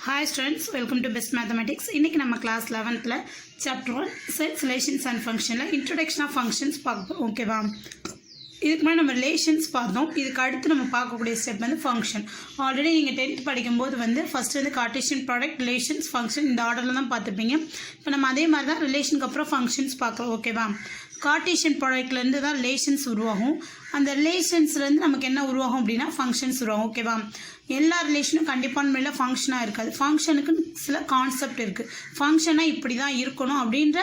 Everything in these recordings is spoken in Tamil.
Hi students, welcome to Best Mathematics. இன்னைக்கு நம்ம class 11th chapter 1 sets, relations and functions introduction of functions பார்ப்போம். ஓகேவா? இதுக்கு முன்னாடி நம்ம ரிலேஷன்ஸ் பார்த்தோம். இதுக்கு அடுத்து நம்ம பார்க்கக்கூடிய ஸ்டெப் வந்து ஃபங்க்ஷன். ஆல்ரெடி நீங்கள் 10th படிக்கும்போது வந்து ஃபஸ்ட்டு வந்து கார்ட்டீசியன் ப்ராடக்ட், ரிலேஷன்ஸ், ஃபங்க்ஷன் இந்த ஆர்டரில் தான் பார்த்துப்பீங்க. இப்போ நம்ம அதே மாதிரி தான் ரிலேஷனுக்கு அப்புறம் ஃபங்க்ஷன்ஸ் பார்க்குறோம். ஓகேவா? கார்ட்டீசியன் ப்ராடக்ட்லேருந்து தான் ரிலேஷன்ஸ் உருவாகும். அந்த ரிலேஷன்ஸ்லேருந்து நமக்கு என்ன உருவாகும் அப்படின்னா ஃபங்க்ஷன்ஸ் உருவாகும். ஓகேவா? எல்லா ரிலேஷனும் கண்டிப்பான முறையில் ஃபங்க்ஷனாக இருக்காது. ஃபங்க்ஷனுக்கு சில கான்செப்ட் இருக்குது. ஃபங்க்ஷனாக இப்படி தான் இருக்கணும் அப்படின்ற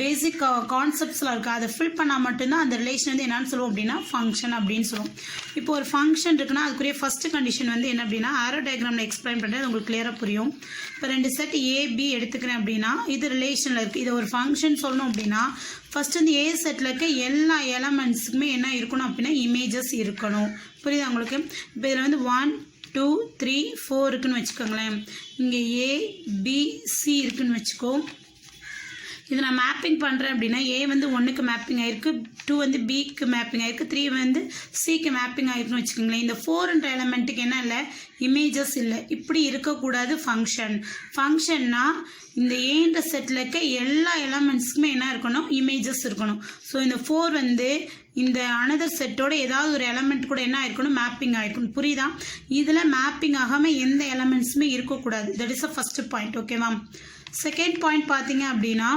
பேசிக் கான்செப்ட்ஸ்லாம் இருக்குது. அதை ஃபில் பண்ணால் மட்டும்தான் அந்த ரிலேஷன் வந்து என்னென்னு சொல்லுவோம் அப்படின்னா ஃபங்க்ஷன் அப்படின்னு சொல்லுவோம். இப்போ ஒரு ஃபங்க்ஷன் இருக்குன்னா அதுக்குரிய ஃபஸ்ட்டு கண்டிஷன் வந்து என்ன அப்படின்னா ஆரோ டயக்ராமில் எக்ஸ்பிளைன் பண்ணுறது உங்களுக்கு கிளியராக புரியும். இப்போ 2 செட் ஏபி எடுத்துக்கிறேன் அப்படின்னா இது ரிலேஷனில் இருக்குது. இது ஒரு ஃபங்க்ஷன் சொல்லணும் அப்படின்னா ஃபஸ்ட் வந்து ஏ செட்டில் இருக்க எல்லா எலமெண்ட்ஸுக்குமே என்ன இருக்கணும் அப்படின்னா இமேஜஸ் இருக்கணும். புரியுதா உங்களுக்கு? இப்போ இதில் வந்து 1 2 3 4 இருக்குன்னு வச்சுக்கோங்களேன். இங்கே ஏ பி சி இருக்குன்னு வச்சுக்கோ. இது நான் மேப்பிங் பண்ணுறேன் அப்படின்னா ஏ வந்து 1க்கு மேப்பிங் ஆகிருக்கு, 2 வந்து பிக்கு மேப்பிங் ஆகிருக்கு, 3 வந்து சிக்கு மேப்பிங் ஆகிருக்குன்னு வச்சுக்கோங்களேன். இந்த 4ன்ற எலமெண்ட்டுக்கு என்ன இல்லை, இமேஜஸ் இல்லை. இப்படி இருக்கக்கூடாது ஃபங்க்ஷன். ஃபங்க்ஷன்னா இந்த ஏன்ற செட்டில் இருக்க எல்லா எலமெண்ட்ஸுக்குமே என்ன இருக்கணும், இமேஜஸ் இருக்கணும். ஸோ இந்த 4 வந்து இந்த அனதர் செட்டோட ஏதாவது ஒரு எலமெண்ட் கூட என்ன ஆயிருக்கணும், மேப்பிங் ஆகிருக்கணும். புரியுதா? இதில் மேப்பிங் ஆகாமல் எந்த எலமெண்ட்ஸுமே இருக்கக்கூடாது. That is a first point. ஓகேவா? செகண்ட் பாயிண்ட் பார்த்தீங்க அப்படின்னா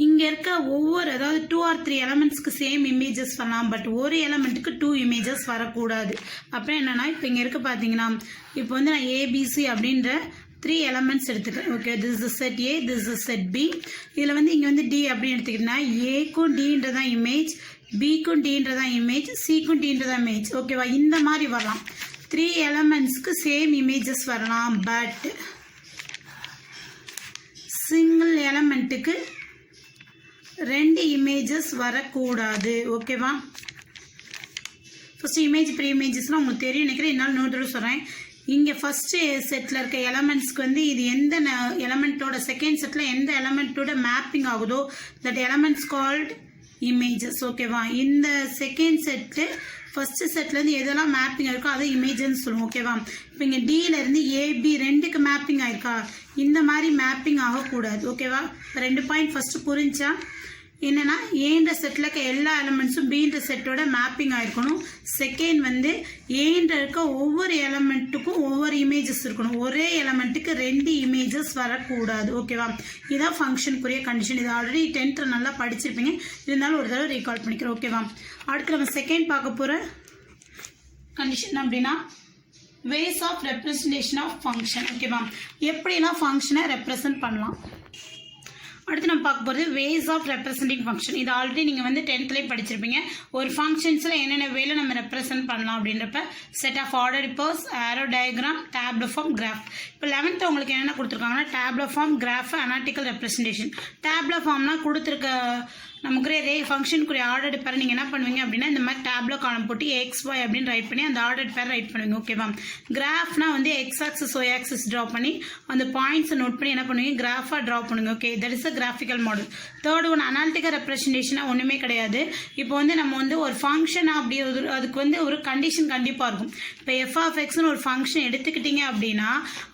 இங்கே இருக்க ஒவ்வொரு அதாவது 2 or 3 எலமெண்ட்ஸ்க்கு சேம் இமேஜஸ் வரலாம். பட் ஒரு எலமெண்ட்டுக்கு 2 இமேஜஸ் வரக்கூடாது. அப்புறம் என்னென்னா இப்போ இங்கே இருக்க பார்த்தீங்கன்னா இப்போ வந்து நான் ஏபிசி அப்படின்ற 3 எலமெண்ட்ஸ் எடுத்துக்கிறேன். Okay, this is set A, this is set B. இதில் வந்து இங்கே வந்து டி அப்படின்னு எடுத்துக்கிட்டேன்னா ஏக்கும் டின்றதான் இமேஜ், பிக்கும் டின்றதான் இமேஜ், சிக்கும் டின்றதான் இமேஜ். ஓகேவா? இந்த மாதிரி வரலாம். 3 எலமெண்ட்ஸ்க்கு சேம் இமேஜஸ் வரலாம். பட் சிங்கிள் எலமெண்ட்டுக்கு 2 இமேஜஸ் வரக்கூடாது. ஓகேவா? ஃபஸ்ட்டு இமேஜ் ப்ரீ இமேஜஸ்லாம் உங்களுக்கு தெரியும் நினைக்கிறேன். என்னால் இன்னொரு சொல்கிறேன். இங்கே ஃபஸ்ட்டு செட்டில் இருக்க எலமெண்ட்ஸ்க்கு வந்து இது எந்த எலமெண்ட்டோட செகண்ட் செட்டில் எந்த எலமெண்ட்டோட மேப்பிங் ஆகுதோ தட் எலமெண்ட்ஸ் கால்ட் இமேஜஸ். ஓகேவா? இந்த செகண்ட் செட்டு ஃபஸ்ட்டு செட்லேருந்து எதெல்லாம் மேப்பிங் ஆயிருக்கோ அதை இமேஜ்னு சொல்லுவோம். ஓகேவா? இப்போ இங்கே டியிலேருந்து ஏபி 2க்கு மேப்பிங் ஆயிருக்கா, இந்த மாதிரி மேப்பிங் ஆகக்கூடாது. ஓகேவா? இப்போ 2 பாயிண்ட் ஃபஸ்ட்டு புரிஞ்சா என்னென்னா ஏன்ற செட்டில் இருக்க எல்லா எலமெண்ட்ஸும் பீன்ற செட்டோட மேப்பிங் ஆயிருக்கணும். செகண்ட் வந்து ஏன்ற இருக்க ஒவ்வொரு எலமெண்ட்டுக்கும் ஒவ்வொரு இமேஜஸ் இருக்கணும். ஒரே எலமெண்ட்டுக்கு 2 இமேஜஸ் வரக்கூடாது. ஓகேவா? இதுதான் ஃபங்க்ஷனுக்குரிய கண்டிஷன். இது ஆல்ரெடி 10th நல்லா படிச்சிருப்பீங்க. இருந்தாலும் ஒரு தடவை ரீகால் பண்ணிக்கிறோம். ஓகேவா? அடுத்து நம்ம செகண்ட் பார்க்க போகிற கண்டிஷன் அப்படின்னா ways of representation of function. ஓகேவா? எப்படிலாம் ஃபங்க்ஷனை ரெப்ரசன்ட் பண்ணலாம். அடுத்து நம்ம பார்க்க போகிறது வேஸ் ஆஃப் ரெப்ரசன்டிங் ஃபங்க்ஷன். இது ஆல்ரெடி நீங்கள் வந்து 10thலேயே படிச்சிருப்பீங்க. ஒரு ஃபங்க்ஷன்ஸில் என்னென்ன வேலை நம்ம ரெப்ரசன்ட் பண்ணலாம் அப்படின்றப்ப set of ordered pairs, arrow diagram, tabular form, graph. இப்போ 11th உங்களுக்கு என்னென்ன கொடுத்துருக்காங்கன்னா tabular form, graph, analytical representation. Tabular ஃபார்ம்னா கொடுத்துருக்க நமக்கு ஃபங்க்ஷனுக்குரிய ஆர்டர் பேர் நீங்கள் என்ன பண்ணுவீங்க அப்படின்னா இந்த மாதிரி டேப்லோ காலம் போட்டு எக்ஸ் ஒய் அப்படின்னு ரைட் பண்ணி அந்த ஆர்டர் பேர் ரைட் பண்ணுவீங்க. ஓகேவா? கிராஃப்னா வந்து x axis y axis draw பண்ணி அந்த பாயிண்ட்ஸை நோட் பண்ணி என்ன பண்ணுவீங்க, கிராஃபாக ட்ரா பண்ணுங்க. Okay, that is a graphical model. Third one analytical ரெப்ரசன்டேஷனாக ஒன்றுமே கிடையாது. இப்போ வந்து நம்ம வந்து ஒரு ஃபங்க்ஷன் அப்படி அதுக்கு வந்து ஒரு கண்டிஷன் கண்டிப்பாக இருக்கும். இப்போ எஃப் ஆஃப் எக்ஸ்னு ஒரு ஃபங்க்ஷன் எடுத்துக்கிட்டீங்க அப்படின்னா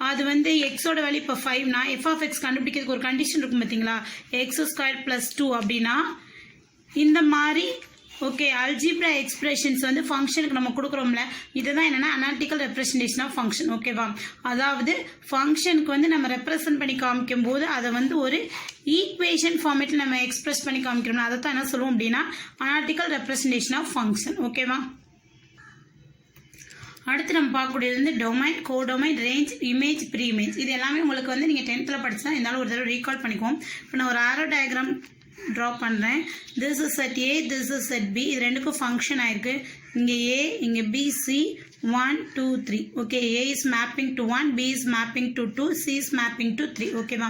அது வந்து எக்ஸோட வேல்யூ இப்போ 5னா எஃப் ஆஃப் எக்ஸ் கண்டுபிடிக்கிறதுக்கு ஒரு கண்டிஷன் இருக்கும் பார்த்தீங்களா, x² + 2 அப்படின்னா இந்த மாதிரி ஓகே அல்ஜிப்ரா எக்ஸ்பிரஷன்ஸ் வந்து ஃபங்க்ஷனுக்கு நம்ம கொடுக்குறோம்ல, இதுதான் என்னென்னா அனாலிட்டிக்கல் ரெப்ரசன்டேஷன் ஆஃப் ஃபங்க்ஷன். ஓகேவா? அதாவது ஃபங்க்ஷனுக்கு வந்து நம்ம ரெப்ரசன்ட் பண்ணி காமிக்கும் போது அதை வந்து ஒரு ஈக்குவேஷன் ஃபார்மேட்டில் நம்ம எக்ஸ்பிரஸ் பண்ணி காமிக்கிறோம்னா அதை தான் என்ன சொல்லுவோம் அப்படின்னா அனாலிட்டிக்கல் ரெப்ரசன்டேஷன் ஆஃப் ஃபங்க்ஷன். ஓகேவா? அடுத்து நம்ம பார்க்கக்கூடியது வந்து domain, codomain, range, image, pre image. இது எல்லாமே உங்களுக்கு வந்து நீங்கள் 10thல படிச்சா இருந்தாலும் ஒரு தடவை ரீகால் பண்ணிக்குவோம். இப்போ நான் ஒரு ஆரோ டயக்ராம் ட்ரா பண்ணுறேன். This is set A, this is set B. இது ரெண்டுக்கும் ஃபங்க்ஷன் ஆயிருக்கு. இங்கே ஏ, இங்கே B, C 1 2 3. Okay, A is mapping to 1, B is mapping to 2, C is mapping to 3. ஓகேவா?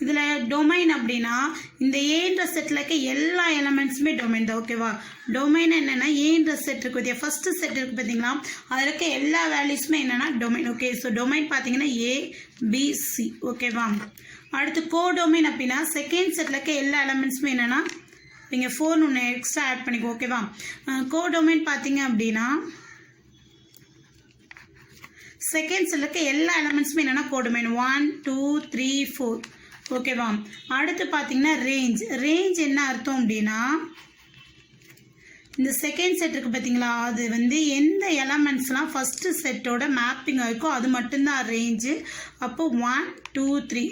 இதில் டொமைன் அப்படின்னா இந்த ஏன்ற செட்டில் இருக்க எல்லா எலமெண்ட்ஸுமே டொமைன் தான். ஓகேவா? டொமைன் என்னென்னா ஏன்ற செட் இருக்குது, ஃபஸ்ட்டு செட் இருக்குது பார்த்தீங்களா, அதில் இருக்க எல்லா வேல்யூஸுமே என்னென்னா டொமைன். ஓகே, ஸோ டொமைன் பார்த்தீங்கன்னா ஏ பி சி. ஓகேவா? அடுத்து கோடொமைன் அப்படின்னா செகண்ட் செட்டில் இருக்க எல்லா எலமெண்ட்ஸுமே என்னென்னா இங்கே 4 ஒன்று எக்ஸ்ட்ரா ஆட் பண்ணிக்கோ. ஓகேவா? கோடொமைன் பார்த்தீங்க அப்படின்னா செகண்ட் செட்டில் இருக்க எல்லா எலமெண்ட்ஸுமே என்னென்னா கோடொமைன் 1 2 3 4 ஓகேவா. அடுத்து பார்த்தீங்கன்னா ரேஞ்ச் என்ன அர்த்தம் அப்படின்னா இந்த செகண்ட் செட் இருக்குது பார்த்தீங்களா, அது வந்து எந்த எலமெண்ட்ஸ்லாம் ஃபஸ்ட்டு செட்டோட மேப்பிங் ஆகிருக்கோ அது மட்டும்தான் ரேஞ்சு. அப்போது 1 2 3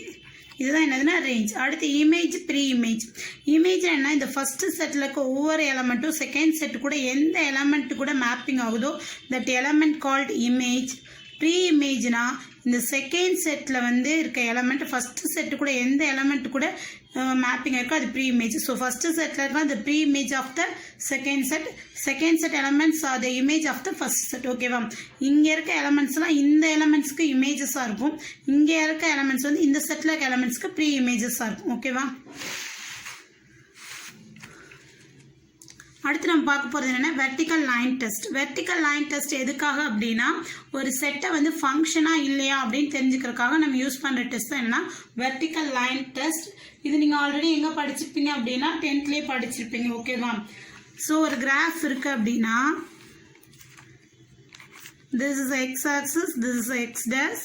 இதுதான் என்னதுன்னா ரேஞ்ச். அடுத்து ப்ரீ இமேஜ் என்ன, இந்த ஃபஸ்ட்டு செட்டில் இருக்க ஒவ்வொரு எலமெண்ட்டும் செகண்ட் செட்டு கூட எந்த எலமெண்ட்டு கூட மேப்பிங் ஆகுதோ that element called image. Pre இமேஜ்னா இந்த செகண்ட் செட்டில் வந்து இருக்க எலமெண்ட் ஃபஸ்ட்டு செட்டு கூட எந்த எலமெண்ட் கூட மேப்பிங் இருக்கோ அது ப்ரீ இமேஜ். ஸோ ஃபஸ்ட்டு செட்டில் இருக்க அந்த pre image of the second set elements are the image of the first set. ஓகேவா. இங்கே இருக்க எலமெண்ட்ஸ்லாம் இந்த எலமெண்ட்ஸ்க்கு இமேஜஸாக இருக்கும், இங்கே இருக்க எலமெண்ட்ஸ் வந்து இந்த செட்டில் இருக்க எலமெண்ட்ஸ்க்கு ப்ரீ இமேஜஸாக இருக்கும். ஓகேவா. அடுத்து நம்ம பார்க்க போகிறது என்னென்னா வெர்டிக்கல் லைன் டெஸ்ட் எதுக்காக அப்படின்னா ஒரு செட்டை வந்து ஃபங்க்ஷனாக இல்லையா அப்படின்னு தெரிஞ்சுக்கிறதுக்காக நம்ம யூஸ் பண்ணுற டெஸ்ட் தான் என்னென்னா வெர்டிக்கல் லைன் டெஸ்ட். இது நீங்கள் ஆல்ரெடி எங்கே படிச்சிருப்பீங்க அப்படின்னா 10th படிச்சிருப்பீங்க. ஓகேவா. ஸோ ஒரு கிராஃப் இருக்குது அப்படின்னா this is x axis, this is x dash,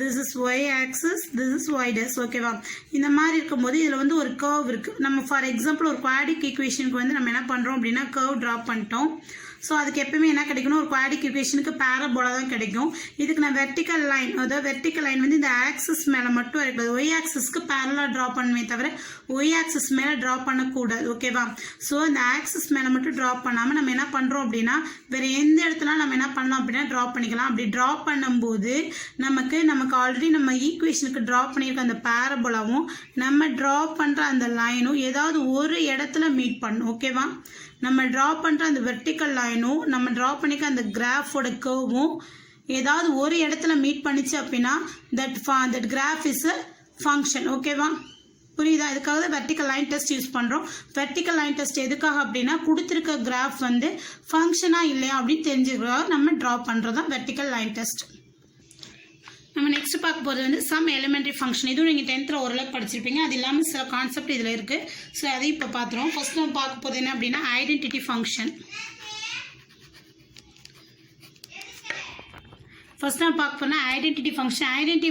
this is y axis, this is y dash. ஓகேவா. இந்த மாதிரி இருக்கும்போது இதில் வந்து ஒரு கர்வ் இருக்குது. நம்ம ஃபார் எக்ஸாம்பிள் ஒரு குவாடிக் ஈக்குவேஷனுக்கு வந்து நம்ம என்ன பண்ணுறோம் அப்படின்னா கர்வ் ட்ரா பண்ணிட்டோம். ஸோ அதுக்கு எப்பவுமே என்ன கிடைக்கணும், ஒரு குவாடிக் ஈக்குவேஷனுக்கு பேரபோலா தான் கிடைக்கும். இதுக்கு நான் வெர்டிக்கல் லைன், அதாவது வெர்டிக்கல் லைன் வந்து இந்த ஆக்சிஸ் மேலே மட்டும் இருக்குது, ஒய் ஆக்சிஸ்க்கு பேரலாக ட்ரா பண்ணுமே தவிர ஒய் ஆக்சிஸ் மேலே ட்ரா பண்ணக்கூடாது. ஓகேவா. ஸோ இந்த ஆக்சிஸ் மேலே மட்டும் ட்ரா பண்ணாமல் நம்ம என்ன பண்ணுறோம் அப்படின்னா வேறு எந்த இடத்துல நம்ம என்ன பண்ணலாம் அப்படின்னா ட்ரா பண்ணிக்கலாம். அப்படி ட்ரா பண்ணும்போது நமக்கு ஆல்ரெடி நம்ம ஈக்குவேஷனுக்கு ட்ரா பண்ணியிருக்க அந்த பேரபோலாவும் நம்ம ட்ரா பண்ணுற அந்த லைனும் ஏதாவது ஒரு இடத்துல மீட் பண்ணும். ஓகேவா. நம்ம ட்ரா பண்ணுற அந்த வெர்டிக்கல் லைனும் நம்ம ட்ரா பண்ணிக்க அந்த கிராஃபோட கர்வும் ஏதாவது ஒரு இடத்துல மீட் பண்ணிச்சு அப்படின்னா that graph is a function. ஓகேவா. புரியுதா. இதுக்காக தான் வெர்டிக்கல் லைன் டெஸ்ட் யூஸ் பண்ணுறோம். வெர்டிக்கல் லைன் டெஸ்ட் எதுக்காக அப்படின்னா கொடுத்துருக்க கிராஃப் வந்து ஃபங்க்ஷனாக இல்லையா அப்படின்னு தெரிஞ்சுக்கிறோம் நம்ம ட்ரா பண்ணுறது தான் வெர்டிக்கல் லைன் டெஸ்ட். நம்ம நெக்ஸ்ட் பார்க்க போகிறது வந்து சம் எலிமெண்ட்ரி ஃபங்க்ஷன். இதுவும் நீங்கள் 10th ஓரளவுக்கு படிச்சிருப்பீங்க. அது இல்லாமல் சில கான்செப்ட் இதில் இருக்குது. ஸோ அதையும் இப்போ பார்த்துருவோம். ஃபர்ஸ்ட் நம்ம பார்க்க போகிறது என்ன அப்படின்னா ஐடென்டிட்டி ஃபங்க்ஷன். ஃபர்ஸ்ட் நம்ம பார்க்க போனால் ஐடென்டிட்டி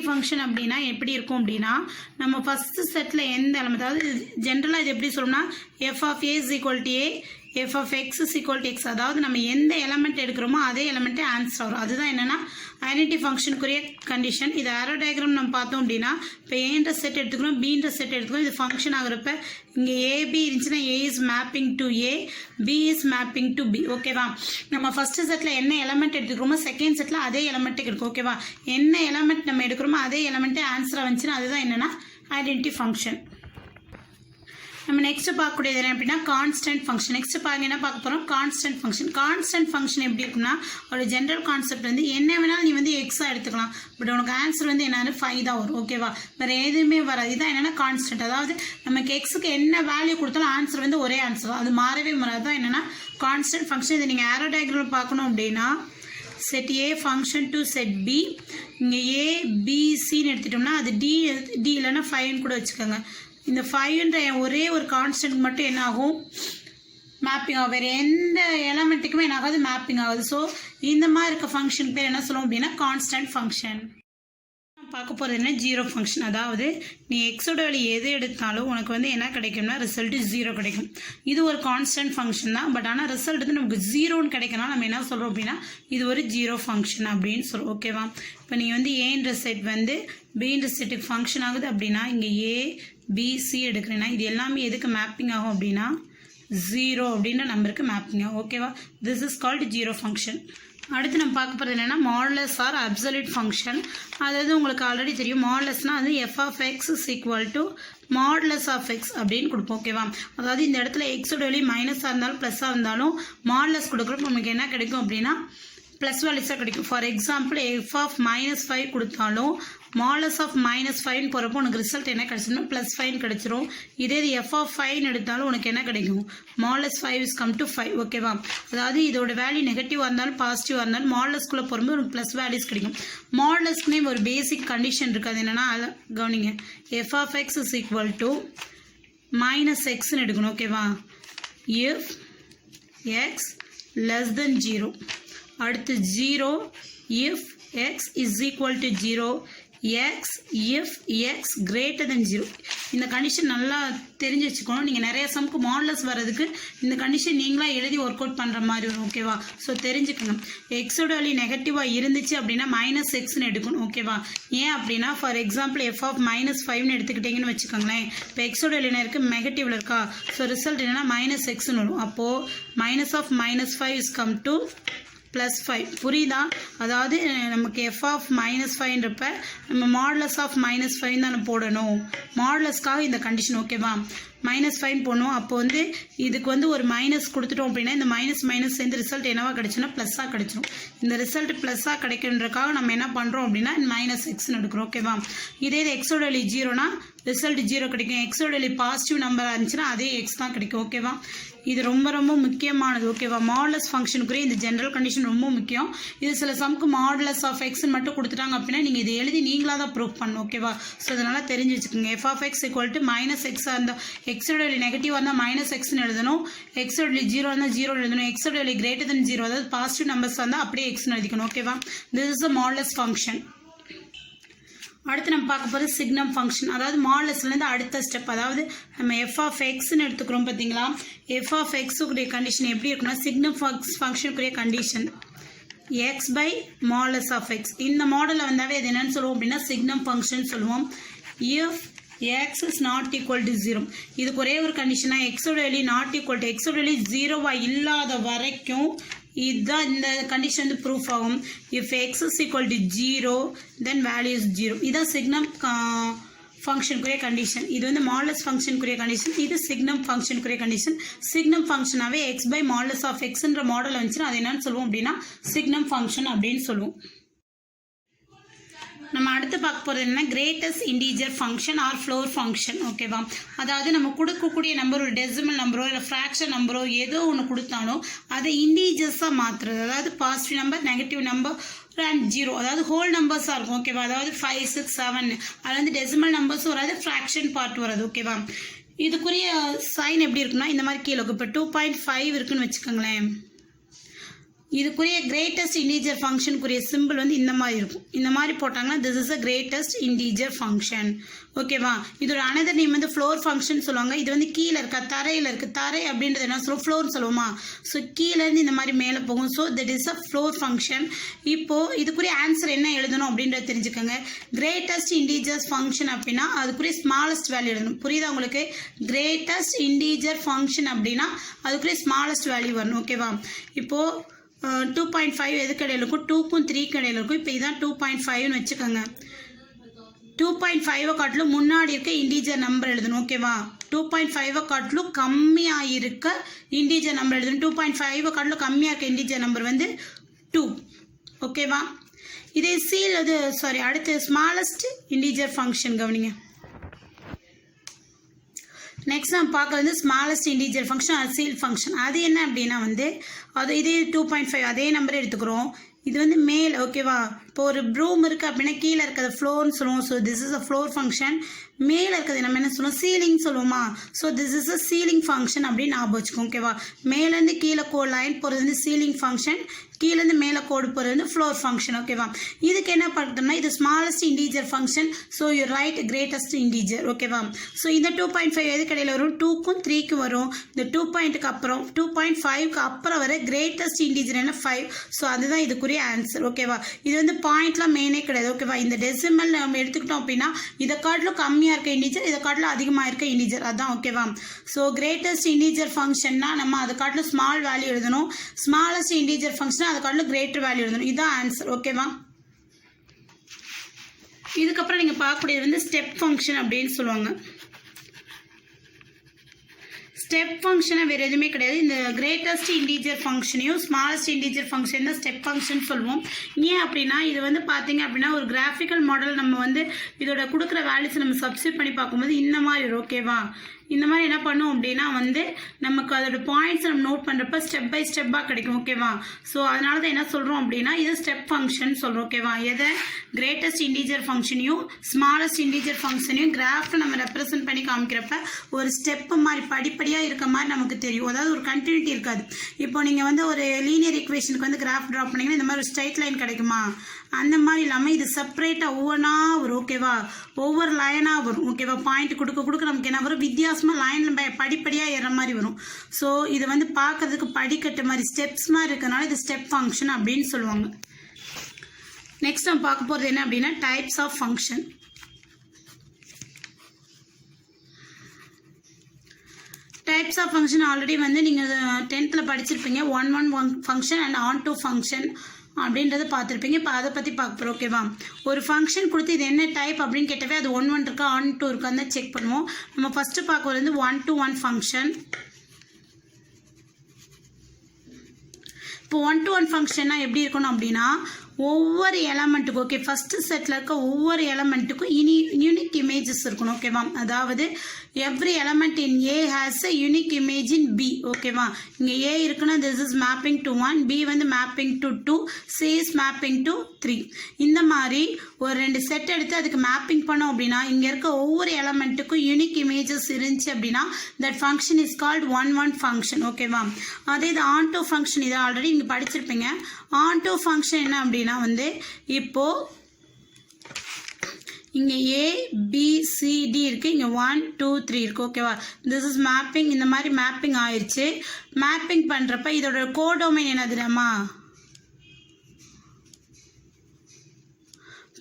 ஃபங்க்ஷன் அப்படின்னா எப்படி இருக்கும் அப்படின்னா நம்ம ஃபஸ்ட்டு செட்டில் எந்த எலமெண்ட், அதாவது ஜென்ரலாக இது எப்படி சொல்லணும்னா f of a is equal to a, f of x is equal to x. அதாவது நம்ம எந்த எலமெண்ட் எடுக்கிறோமோ அதே எலமெண்ட்டே ஆன்சர் வரும். அதுதான் என்னென்னா ஐடென்டிட்டி ஃபங்க்ஷனுக்குரிய கண்டிஷன். இது ஆரோ டயக்ராம் நம்ம பார்த்தோம் அப்படின்னா இப்போ ஏன்ற செட் எடுத்துக்கிறோம், பீன்ற செட் எடுத்துக்கிறோம். இது ஃபங்க்ஷன் ஆகிறப்ப இங்கே ஏபி இருந்துச்சுன்னா a is mapping to a, b is mapping to b. ஓகேவா. நம்ம ஃபஸ்ட்டு செட்டில் என்ன எலமெண்ட் எடுத்துக்கிறோமோ செகண்ட் செட்டில் அதே எலமெண்ட்டுக்கு இருக்கும். ஓகேவா. என்ன எலமெண்ட் நம்ம எடுக்கிறோமோ அதே எலமெண்ட்டே ஆன்சராக வந்துச்சுன்னா அதுதான் என்னென்னா ஐடென்டிட்டி ஃபங்க்ஷன். நம்ம நெக்ஸ்ட் பார்க்கக்கூடியது என்ன அப்படின்னா கான்ஸ்டன்ட் ஃபங்க்ஷன். நெக்ஸ்ட் பாருங்க என்ன பார்க்க போகிறோம், கான்ஸ்டன்ட் ஃபங்க்ஷன் எப்படி இருக்குன்னா ஒரு ஜென்ரல் கான்செப்ட் வந்து என்ன வேணாலும் நீ வந்து எக்ஸாக எடுத்துக்கலாம், பட் உனக்கு ஆன்சர் வந்து என்னன்னு 5 தான் வரும். ஓகேவா. வேறு எதுவுமே வராது. இதுதான் என்னென்னா கான்ஸ்டன்ட். அதாவது நமக்கு எக்ஸுக்கு என்ன வேல்யூ கொடுத்தாலும் ஆன்சர் வந்து ஒரே ஆன்சர் தான், அது மாறவே மாறாது. தான் என்னென்னா கான்ஸ்டன்ட் ஃபங்க்ஷன். இதை நீங்கள் ஆரோ டயக்ராம் பார்க்கணும் அப்படின்னா set A function to set B, இங்கே ஏ பி சின்னு எடுத்துட்டோம்னா அது டி இல்லைன்னா 5ன்னு கூட வச்சுக்கோங்க. இந்த 5ன்ற ஒரே ஒரு கான்ஸ்டன்ட் மட்டும் என்ன ஆகும், மேப்பிங் ஆகும். வேறு எந்த எலமெண்ட்டுக்குமே என்ன ஆகாது, மேப்பிங் ஆகுது. ஸோ இந்த மாதிரி இருக்க ஃபங்க்ஷனுக்கு பேர் என்ன சொல்லுவோம் அப்படின்னா கான்ஸ்டன்ட் ஃபங்க்ஷன். பார்க்க போகிறது என்ன ஜீரோ ஃபங்க்ஷன். அதாவது நீ எக்ஸோட வேல்யூ எது எடுத்தாலும் உனக்கு வந்து என்ன கிடைக்கும்னா ரிசல்ட்டு 0 கிடைக்கும். இது ஒரு கான்ஸ்டன்ட் ஃபங்க்ஷன் தான், பட் ஆனால் ரிசல்ட் வந்து நமக்கு 0ன்னு கிடைக்கணும். நம்ம என்ன சொல்கிறோம் அப்படின்னா இது ஒரு ஜீரோ ஃபங்க்ஷன் அப்படின்னு சொல்லுவோம். ஓகேவா. இப்போ நீங்கள் வந்து ஏன்ற செட் வந்து பின்ற செட்டுக்கு ஃபங்க்ஷன் ஆகுது அப்படின்னா இங்கே ஏ பி சி எடுக்கிறேன்னா இது எல்லாமே எதுக்கு மேப்பிங் ஆகும் அப்படின்னா 0 அப்படின்ற நம்பருக்கு மேப்பிங் ஆகும். ஓகேவா. This is called zero function. அடுத்து நம்ம பார்க்க போகிறது என்னென்னா மாடுலஸ் ஆர் அப்சல்யூட் ஃபங்க்ஷன். அதாவது உங்களுக்கு ஆல்ரெடி தெரியும் மாடுலஸ்னால் அது f of x is equal to modulus of x அப்படின்னு கொடுப்போம். ஓகேவா. அதாவது இந்த இடத்துல எக்ஸோட வேல்யூ மைனஸாக இருந்தாலும் ப்ளஸ்ஸாக இருந்தாலும் மாடுலஸ் கொடுக்குறப்ப நமக்கு என்ன கிடைக்கும் அப்படின்னா ப்ளஸ் வேல்யூஸாக கிடைக்கும். ஃபார் எக்ஸாம்பிள் எஃப் ஆஃப் -5 கொடுத்தாலும் மாடுலஸ் ஆஃப் -5 போகிறப்போ உனக்கு ரிசல்ட் என்ன கிடச்சிருந்தோம் +5 கிடச்சிரும். இதே இது எஃப் ஆஃப் 5 எடுத்தாலும் உனக்கு என்ன கிடைக்கும், மாடுலஸ் 5 இஸ் கம் டு 5. ஓகேவா. அதாவது இதோட வேல்யூ நெகட்டிவாக இருந்தாலும் பாசிட்டிவாக இருந்தாலும் மாடுலஸ்குள்ளே போகும்போது உனக்கு ப்ளஸ் வேல்யூஸ் கிடைக்கும். மாடுலஸ்க்குனே ஒரு பேசிக் கண்டிஷன் இருக்குது. அது என்னென்னா கவனிங்க, f of x is equal to -xன்னு எடுக்கணும். ஓகேவா. இஃப் எக்ஸ் லெஸ் தென் 0, அடுத்து 0 if x is equal to 0 x if x greater than 0. இந்த கண்டிஷன் நல்லா தெரிஞ்சு வச்சுக்கணும். நீங்கள் நிறைய சம்க்கு மாடலஸ் வர்றதுக்கு இந்த கண்டிஷன் நீங்களாக எழுதி ஒர்க் அவுட் பண்ணுற மாதிரி வரும். ஓகேவா? ஸோ தெரிஞ்சுக்கணும். எக்ஸோட வேல்யூ நெகட்டிவாக இருந்துச்சு அப்படின்னா -xன்னு எடுக்கணும். ஓகேவா? ஏன் அப்படின்னா ஃபார் எக்ஸாம்பிள் f of -5ன்னு எடுத்துக்கிட்டிங்கன்னு வச்சுக்கோங்களேன். இப்போ எக்ஸோட வேல்யூ என்ன இருக்குது? நெகட்டிவில் இருக்கா? ஸோ ரிசல்ட் என்னென்னா -xன்னு வரும். அப்போது -5 is come to +5. புரியுதா? அதாவது நமக்கு f of -5ன்றப்ப நம்ம மாடலஸ் ஆஃப் -5 தானே போடணும். மாடலஸ்க்காக இந்த கண்டிஷன். ஓகேவா? -5 போடணும். அப்போ வந்து இதுக்கு வந்து ஒரு மைனஸ் கொடுத்துட்டோம் அப்படின்னா இந்த மைனஸ் சேர்ந்து ரிசல்ட் என்னவா கிடைச்சுன்னா ப்ளஸ்ஸாக கிடைச்சிடும். இந்த ரிசல்ட் ப்ளஸ்ஸாக கிடைக்கின்றக்காக நம்ம என்ன பண்ணுறோம் அப்படின்னா -xன்னு எடுக்கிறோம். ஓகேவா? இதே இது எக்ஸோட வேல்யூ 0னா ரிசல்ட் 0 கிடைக்கும். எக்ஸோட வேல்யூ பாசிட்டிவ் நம்பராக இருந்துச்சுன்னா அதே எக்ஸ் தான் கிடைக்கும். ஓகேவா? இது ரொம்ப ரொம்ப முக்கியமானது. ஓகேவா? மாடலஸ் ஃபங்க்ஷனுக்குரிய இந்த ஜென்ரல் கண்டிஷன் ரொம்ப முக்கியம். இது சில சம்க்கு மாடலஸ் ஆஃப் எக்ஸ்ன்னு மட்டும் கொடுத்துட்டாங்க அப்படின்னா நீங்கள் இதை எழுதி நீங்களாக தான் ப்ரூவ் பண்ணணும். ஓகேவா? ஸோ அதனால் தெரிஞ்சு வச்சுக்கோங்க. f of x equal to -x அந்த எக்ஸோட வேல்யூ நெகட்டிவாக இருந்தால் -xன்னு எழுதணும். எக்ஸோட வேல்யூ 0 இருந்தால் 0 எழுதணும். எக்ஸோட வேல்யூ கிரேட்டர் தென் 0 அதாவது பாசிட்டிவ் நம்பர்ஸ் இருந்தால் அப்படியே எக்ஸ்ன்னு எழுதிக்கணும். ஓகேவா? This is a modulus function. அடுத்து நம்ம பார்க்க போகிறது சிக்னம் ஃபங்க்ஷன். அதாவது மாடலஸ்லேருந்து அடுத்த ஸ்டெப். அதாவது நம்ம f of xன்னு எடுத்துக்கிறோம் பார்த்தீங்களா? f of xக்குரிய கண்டிஷன் எப்படி இருக்குன்னா சிக்னம் ஃபங்க்ஷனுக்குரிய condition x by modulus of x. இந்த மாடலில் வந்தாவே அது என்னன்னு சொல்லுவோம் அப்படின்னா சிக்னம் ஃபங்க்ஷன் சொல்லுவோம். if x is not equal to 0. இதுக்கு ஒரே ஒரு கண்டிஷனாக எக்ஸோட வேல்யூ நாட் ஈக்குவல் டு எக்ஸோட வேல்யூ 0வா இல்லாத வரைக்கும் இதுதான் இந்த கண்டிஷன் வந்து ப்ரூஃப் ஆகும். If X is equal to 0 then value is 0. இதுதான் சிக்னம் ஃபங்க்ஷனுக்குரிய கண்டிஷன். இது வந்து மாடலஸ் ஃபங்க்ஷனுக்குரிய கண்டிஷன். இது சிக்னம் ஃபங்க்ஷனுக்குரிய கண்டிஷன். சிக்னம் ஃபங்க்ஷனாகவே எக்ஸ் பை மாடலஸ் ஆஃப் எக்ஸ்ன்ற மாடல் வந்துச்சுன்னா அது என்னன்னு சொல்லுவோம் அப்படின்னா சிக்னம் ஃபங்க்ஷன் அப்படின்னு சொல்லுவோம். நம்ம அடுத்து பார்க்க போகிறது என்ன greatest integer function or floor function. ஓகேவா? அதாவது நம்ம கொடுக்கக்கூடிய நம்பர் ஒரு டெசிமல் நம்பரோ இல்லை ஃப்ராக்ஷன் நம்பரோ ஏதோ ஒன்று கொடுத்தாலும் அதை இன்டீஜர்ஸாக மாற்றுறது. அதாவது positive number negative number and 0 அதாவது ஹோல் நம்பர்ஸாக இருக்கும். ஓகேவா? அதாவது 5 6 7 அது வந்து டெசிமல் நம்பர்ஸும் வராது ஃப்ராக்ஷன் பார்ட் வராது. ஓகேவா? இதுக்குரிய சைன் எப்படி இருக்குன்னா இந்த மாதிரி கீழே இருக்கும். இப்போ 2.5 இருக்குன்னு வச்சுக்கோங்களேன். இதுக்குரிய கிரேட்டஸ்ட் இன்டீஜர் ஃபங்க்ஷனுக்குரிய சிம்பிள் வந்து இந்த மாதிரி இருக்கும். இந்த மாதிரி போட்டாங்கன்னா this is a greatest integer function. ஓகேவா? இதோட அனதர் நேம் வந்து ஃப்ளோர் ஃபங்க்ஷன் சொல்லுவாங்க. இது வந்து கீழே இருக்கா தரையில் இருக்குது. தரை அப்படின்றது என்ன சொல்லுவோம்? ஃப்ளோர்னு சொல்லுவோமா? ஸோ கீழேருந்து இந்த மாதிரி மேலே போகும். So that is a floor function. இப்போது இதுக்குரிய ஆன்சர் என்ன எழுதணும் அப்படின்றத தெரிஞ்சுக்கோங்க. கிரேட்டஸ்ட் இன்டீஜர்ஸ் ஃபங்க்ஷன் அப்படின்னா அதுக்குரிய ஸ்மாலஸ்ட் வேல்யூ எழுதணும். புரியுதா உங்களுக்கு? கிரேட்டஸ்ட் இன்டீஜர் ஃபங்க்ஷன் அப்படின்னா அதுக்குரிய ஸ்மாலஸ்ட் வேல்யூ வரணும். ஓகேவா? இப்போது 2.5 எதுக்கு இடையில இருக்கும்? 2க்கும் 3க்கும் இடையில இருக்கும். இப்போ இதான் 2.5ன்னு வச்சுக்கோங்க. 2.5 காட்டிலும் முன்னாடி இருக்க இன்டீஜர் நம்பர் எழுதணும். ஓகேவா? 2.5 காட்டிலும் கம்மியாக இருக்க இன்டீஜர் நம்பர் எழுதணும். 2.5 காட்டிலும் கம்மியாக இருக்க இன்டீஜர் நம்பர் வந்து 2. ஓகேவா? இதே சீல் அது அடுத்து ஸ்மாலஸ்ட் இன்டீஜர் ஃபங்க்ஷன் கவனிங்க. நெக்ஸ்ட் நம்ம பார்க்குறது smallest integer function seal function. அது என்ன அப்படின்னா வந்து அது இதே 2.5 அதே நம்பரே எடுத்துக்கிறோம். இது வந்து மேல். ஓகேவா? இப்போ ஒரு ப்ரூம் இருக்குது அப்படின்னா கீழே இருக்கிறது ஃப்ளோர்னு சொல்லுவோம். So this is a floor function. மேலே இருக்கிறது நம்ம என்ன சொல்லுவோம்? சீலிங் சொல்லுவோமா? So this is a ceiling function அப்படின்னு ஞாபகம் வச்சுக்கோங்க. ஓகேவா? மேலேருந்து கீழே லைன் போகிறது வந்து சீலிங் ஃபங்க்ஷன். கீழேருந்து மேலே கோடு போகிறது வந்து ஃப்ளோர் ஃபங்க்ஷன். ஓகேவா? இதுக்கு என்ன பார்த்தோம்னா இது smallest integer function. So you right greatest integer. ஓகேவா? ஸோ இந்த 2.5 எதுக்கு இடையில வரும்? 2க்கும் 3க்கும் வரும். இந்த 2.5க்கு அப்புறம் வர கிரேட்டஸ்ட் இன்டீஜர் என்ன 5. ஸோ அதுதான் இதுக்குரிய ஆன்சர். ஓகேவா? இது வந்து பாயிண்ட்லாம் மெயினே கிடையாது. ஓகேவா? இந்த டெசிமல் நம்ம எடுத்துக்கிட்டோம் அப்படின்னா இதை காட்டிலும் கம்மியாக இருக்க இன்டீஜர் இதை காட்டிலும் அதிகமாக இருக்க இன்டீஜர் அதுதான். ஓகேவா? ஸோ கிரேட்டஸ்ட் இன்டீஜர் ஃபங்க்ஷன்னா நம்ம அதை காட்டிலும் ஸ்மால் வேல்யூ எழுதணும். ஸ்மாலஸ்ட் இன்டீஜர் ஃபங்க்ஷன் அதை காட்டிலும் கிரேட்டர் வேல்யூ எழுதணும். இதுதான் ஆன்சர். ஓகேவா? இதுக்கப்புறம் நீங்கள் பார்க்கக்கூடியது வந்து ஸ்டெப் ஃபங்க்ஷன் அப்படின்னு சொல்லுவாங்க. ஸ்டெப் ஃபங்க்ஷனை வேறு எதுவுமே கிடையாது. இந்த கிரேட்டஸ்ட் இன்டீஜர் ஃபங்க்ஷனையும் ஸ்மாலஸ்ட் இன்டீஜர் ஃபங்க்ஷன் தான் ஸ்டெப் ஃபங்க்ஷன் சொல்லுவோம். ஏன் அப்படின்னா இது வந்து பார்த்தீங்க அப்படின்னா ஒரு கிராஃபிக்கல் மாடல் நம்ம வந்து இதோட கொடுக்குற வேல்யூஸ் நம்ம சப்ஸ்டிட் பண்ணி பார்க்கும்போது இந்த மாதிரி வரும். ஓகேவா? இந்த மாதிரி என்ன பண்ணும் அப்படின்னா வந்து நமக்கு அதோட பாயிண்ட்ஸ் நம்ம நோட் பண்ணுறப்ப ஸ்டெப் பை ஸ்டெப்பாக கிடைக்கும் ஓகேவா. ஸோ அதனால தான் என்ன சொல்கிறோம் அப்படின்னா இது ஸ்டெப் ஃபங்க்ஷன் சொல்கிறோம் ஓகேவா. எதை கிரேட்டஸ்ட் இன்டீஜர் ஃபங்க்ஷனையும் ஸ்மாலஸ்ட் இன்டீஜர் ஃபங்க்ஷனையும் கிராஃப்ட் நம்ம ரெப்ரசென்ட் பண்ணி காமிக்கிறப்ப ஒரு ஸ்டெப்பு மாதிரி படிப்படியாக இருக்க மாதிரி நமக்கு தெரியும். அதாவது ஒரு கண்டினியூட்டி இருக்காது. இப்போ நீங்கள் வந்து ஒரு லீனியர் ஈக்குவேஷனுக்கு வந்து கிராஃப் ட்ரா பண்ணிங்கன்னா இந்த மாதிரி ஒரு ஸ்ட்ரைட் லைன் கிடைக்குமா, அந்த மாதிரி இல்லாமல் இது செப்பரேட்டாக ஒவ்வொன்றா வரும் ஓகேவா. ஒவ்வொரு லைனாக வரும் ஓகேவா. பாயிண்ட் கொடுக்க நமக்கு என்ன வரும், வித்தியாசமாக லைனில் படிப்படியாக ஏற மாதிரி வரும். ஸோ இது வந்து பார்க்கறதுக்கு படிக்கட்டு மாதிரி ஸ்டெப்ஸ் மாதிரி இருக்கிறதுனால இது ஸ்டெப் ஃபங்க்ஷன் அப்படின்னு சொல்லுவாங்க. நெக்ஸ்ட் நம்ம பார்க்க போகிறது என்ன அப்படின்னா types of function. Types of function already வந்து நீங்கள் 10th படிச்சிருப்பீங்க. 1 function and onto function அப்படின்றத பார்த்துருப்பீங்க. இப்போ அதை பற்றி பார்க்க போகிறோம் ஓகேவா. ஒரு ஃபங்க்ஷன் கொடுத்து இது என்ன டைப் அப்படின்னு கேட்டவே அது 1 இருக்கா ஆன் டூ இருக்கான்னு தான் செக் பண்ணுவோம். நம்ம ஃபஸ்ட்டு பார்க்க வந்து 1-to-1 ஃபங்க்ஷன். இப்போ 1-to-1 ஃபங்க்ஷன்னா எப்படி இருக்கணும் அப்படின்னா ஒவ்வொரு எலமெண்ட்டுக்கும் ஓகே ஃபஸ்ட்டு செட்டில் இருக்க ஒவ்வொரு எலமெண்ட்டுக்கும் யூனிக் இமேஜஸ் இருக்கணும் ஓகேவா. அதாவது every element in a has a unique image in b ஓகேவா. இங்கே ஏ இருக்குன்னா this is mapping to 1, b வந்து mapping to 2, C is mapping to 3. இந்த மாதிரி ஒரு 2 செட் எடுத்து அதுக்கு மேப்பிங் பண்ணோம் அப்படின்னா இங்கே இருக்க ஒவ்வொரு எலமெண்ட்டுக்கும் யூனிக் இமேஜஸ் இருந்துச்சு அப்படின்னா that function is called 1-1 function ஓகேவா. அதே இது ஆன் டூ ஃபங்க்ஷன் இதை ஆல்ரெடி இங்கே படிச்சிருப்பீங்க. ஆன் டூ ஃபங்க்ஷன் என்ன அப்படின்னா வந்து இப்போது இங்கே ABCD இருக்குது, இங்கே 1 2 3 இருக்குது ஓகேவா. This is mapping. இந்த மாதிரி மேப்பிங் ஆயிடுச்சு. மேப்பிங் பண்ணுறப்ப இதோட கோடோமைன் என்னதுமா,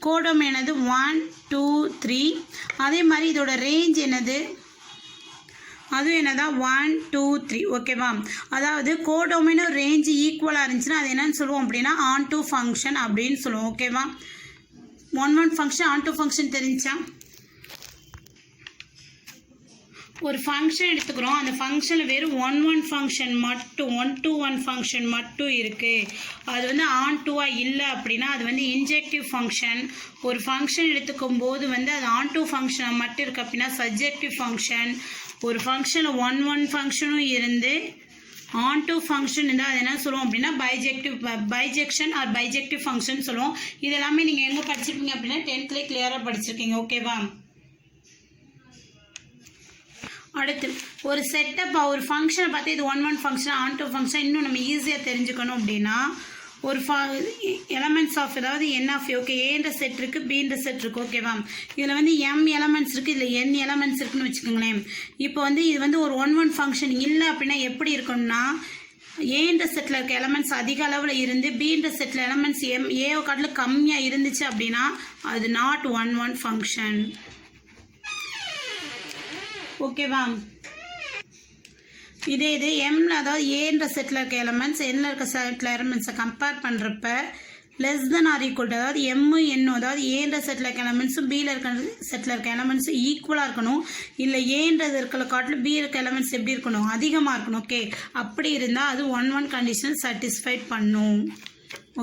கோடோமைன் என்னது 1 2 3. அதே மாதிரி இதோட ரேஞ்ச் என்னது, அதுவும் என்னதான் 1 2 3 ஓகேவா. அதாவது கோடோமைனும் ரேஞ்சு ஈக்குவலாக இருந்துச்சுன்னா அது என்னன்னு சொல்லுவோம் அப்படின்னா ஆன் டூ ஃபங்க்ஷன் அப்படின்னு சொல்லுவோம் ஓகேவா. 1-1 ஃபங்க்ஷன் ஆன் டூ ஃபங்க்ஷன் தெரிஞ்சா ஒரு ஃபங்க்ஷன் எடுத்துக்கிறோம். அந்த ஃபங்க்ஷனில் வெறும் 1-1 ஃபங்க்ஷன் மட்டும் 1-to-1 ஃபங்க்ஷன் மட்டும் இருக்குது. அது வந்து ஆன் டூவாக இல்லை அப்படின்னா அது வந்து இன்ஜெக்டிவ் ஃபங்க்ஷன். ஒரு ஃபங்க்ஷன் எடுத்துக்கும் போது வந்து அது ஆன் டூ ஃபங்க்ஷனாக மட்டும் இருக்குது அப்படின்னா சப்ஜெக்டிவ் ஃபங்க்ஷன். ஒரு ஃபங்க்ஷனில் 1-1 ஃபங்க்ஷனும் இருந்து ஆன் டூ ஃபங்க்ஷன் இருந்தால் அது என்ன சொல்லுவோம் அப்படின்னா பைஜெக்ஷன் ஆர் பைஜெக்டிவ் ஃபங்க்ஷன் சொல்லுவோம். இது எல்லாமே நீங்கள் எங்கே படிச்சிருப்பீங்க அப்படின்னா 10th கிளியராக படிச்சிருக்கீங்க ஓகேவா. அடுத்து ஒரு செட்டப் ஒரு ஃபங்க்ஷனை பார்த்து இது 1-1 ஃபங்க்ஷன் ஆன் டூ ஃபங்க்ஷன் இன்னும் நம்ம ஈஸியாக தெரிஞ்சுக்கணும் அப்படின்னா ஒரு எலமெண்ட்ஸ் ஆஃப் அதாவது என் ஆஃப் ஓகே ஏன்ற செட் இருக்குது பின்ற செட் இருக்குது ஓகேவா. இதில் வந்து எம் எலமெண்ட்ஸ் இருக்குது, இதில் என் எலமெண்ட்ஸ் இருக்குன்னு வச்சுக்கோங்களேன். இப்போ வந்து இது வந்து ஒரு 1-1 ஃபங்க்ஷன் இல்லை அப்படின்னா எப்படி இருக்கணும்னா ஏன்ற செட்டில் இருக்க எலமெண்ட்ஸ் அதிக அளவில் இருந்து பின்ற செட்டில் எலமெண்ட்ஸ் ஏவை காட்டில் கம்மியாக இருந்துச்சு அப்படின்னா அது நாட் 1-1 ஃபங்க்ஷன் ஓகேவா. இதே இது எம்ல அதாவது ஏன்ற செட்டில் இருக்க எலமெண்ட்ஸ் என்ல இருக்க செட்டில் எலமெண்ட்ஸை கம்பேர் பண்ணுறப்ப less than or equal to அதாவது எம்மு என்னும் அதாவது ஏன்ற செட்டில் இருக்க எலமெண்ட்ஸும் பியில் இருக்க செட்டில் இருக்க எலமெண்ட்ஸும் ஈக்குவலாக இருக்கணும். இல்லை ஏன்றது இருக்கிற காட்டில் பி இருக்க எலமெண்ட்ஸ் எப்படி இருக்கணும், அதிகமாக இருக்கணும் ஓகே. அப்படி இருந்தால் அது 1-1 கண்டிஷன் சாட்டிஸ்ஃபைட் பண்ணும்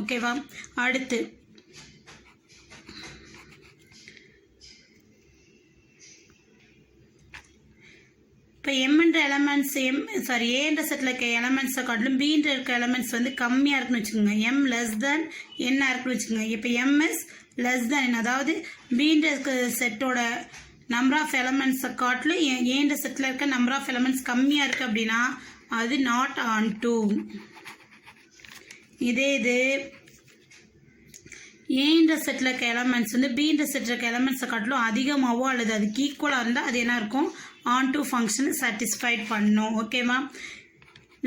ஓகேவா. அடுத்து இப்போ எம்ன்ற எலமெண்ட்ஸ் ஏன்ற செட்டில் இருக்க எலமெண்ட்ஸை காட்டிலும் பீன்ற இருக்க எலமெண்ட்ஸ் வந்து கம்மியாக இருக்குன்னு வச்சுக்கோங்க. எம் லெஸ் தென் என்ன இருக்குன்னு வச்சுக்கோங்க. இப்போ எம்எஸ் லெஸ் தென் அதாவது பீன்ற இருக்க செட்டோட நம்பர் ஆஃப் எலமெண்ட்ஸை காட்டிலும் ஏன்ற செட்டில் இருக்க நம்பர் ஆஃப் எலமெண்ட்ஸ் கம்மியாக இருக்குது அப்படின்னா அது நாட் ஆன் டூ. இதே இது ஏன்ற செட்டில் இருக்க எலமெண்ட்ஸ் வந்து பின்ற செட்டில் இருக்க எலமெண்ட்ஸை காட்டிலும் அதிகமாகவோ அல்லது அதுக்கு ஈக்குவலாக இருந்தால் அது என்ன இருக்கும் ஆன் டூ ஃபங்க்ஷனை சாட்டிஸ்ஃபைட் பண்ணும் ஓகேவா.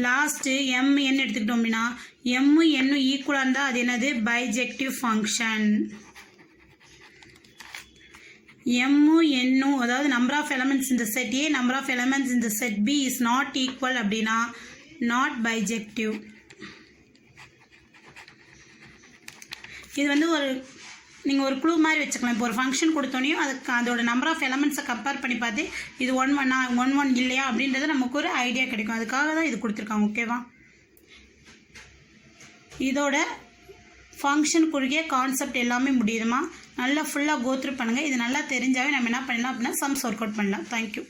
லாஸ்ட்டு எம் என்ன எடுத்துக்கிட்டோம் அப்படின்னா எம்மு என்னும் ஈக்குவலாக இருந்தால் அது என்னது பைஜெக்டிவ் ஃபங்க்ஷன். எம்மு என்னும் அதாவது நம்பர் ஆஃப் எலமெண்ட்ஸ் இந்த set a number of elements இந்த set b is not equal அப்படின்னா நாட் பைஜெக்டிவ். இது வந்து நீங்கள் ஒரு க்ளூ மாதிரி வச்சுக்கலாம். இப்போ ஒரு ஃபங்க்ஷன் கொடுத்தோனையும் அதுக்கு அதோட நம்பர் ஆஃப் எலமெண்ட்ஸை கம்பேர் பண்ணி பார்த்து இது 1-1 இல்லையா அப்படின்றது நமக்கு ஒரு ஐடியா கிடைக்கும். அதுக்காக தான் இது கொடுத்துருக்காங்க ஓகேவா. இதோட ஃபங்க்ஷன் குறுகிய கான்செப்ட் எல்லாமே முடியுதுமா. நல்லா ஃபுல்லாக கோத்ரூ பண்ணுங்கள். இது நல்லா தெரிஞ்சாவே நம்ம என்ன பண்ணலாம் அப்படின்னா சம்ஸ் ஒர்க் அவுட் பண்ணலாம். தேங்க்யூ.